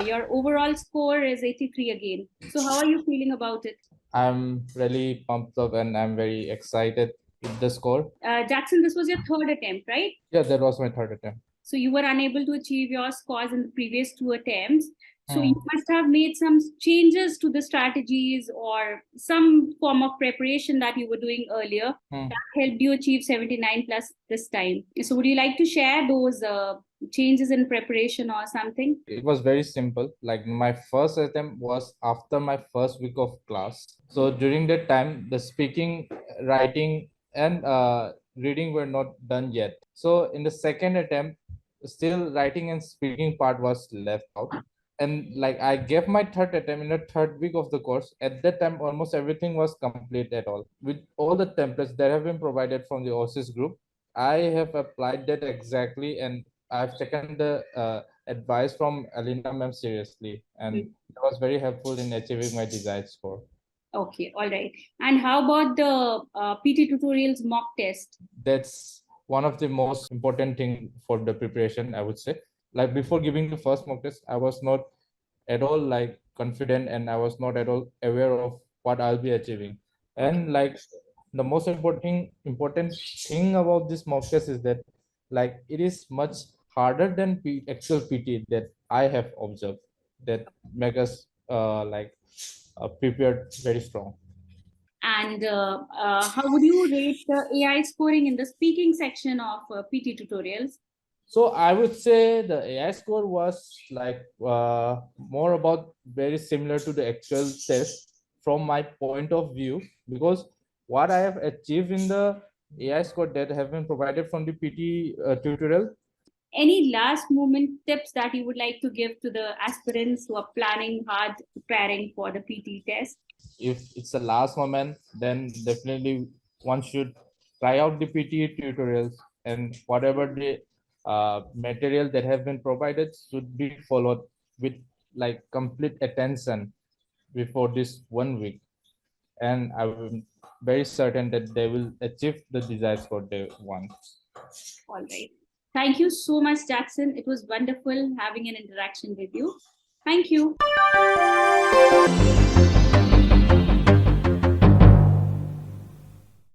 your overall score is 83 again. So how are you feeling about it? I'm really pumped up and I'm very excited with the score. Jackson, this was your third attempt, right? Yeah, that was my third attempt. So you were unable to achieve your scores in the previous two attempts. So you must have made some changes to the strategies or some form of preparation that you were doing earlier that helped you achieve 79 plus this time. So would you like to share those changes in preparation or something? It was very simple. Like my first attempt was after my first week of class. So during that time, the speaking, writing, and reading were not done yet. So in the second attempt, still writing and speaking part was left out. And like I gave my third attempt in the third week of the course. At that time, almost everything was complete at all. With all the templates that have been provided from the Aussizz group, I have applied that exactly, and I've taken the advice from Alina ma'am seriously, and it was very helpful in achieving my desired score. Okay, all right. And how about the PT tutorials mock test? That's one of the most important thing for the preparation, I would say. Like before giving the first mock test, I was not at all like confident, and I was not at all aware of what I'll be achieving. And like the most important thing about this mock test is that like it is much harder than actual PT that I have observed, that make us prepared very strong. And how would you rate the AI scoring in the speaking section of PT tutorials? So I would say the AI score was like more about very similar to the actual test from my point of view, because what I have achieved in the AI score that have been provided from the PT tutorial. Any last moment tips that you would like to give to the aspirants who are planning hard preparing for the PT test? If it's the last moment, then definitely one should try out the PTE tutorials, and whatever the material that have been provided should be followed with like complete attention before this 1 week. And I'm very certain that they will achieve the desires for they want. All right. Thank you so much, Jackson. It was wonderful having an interaction with you. Thank you.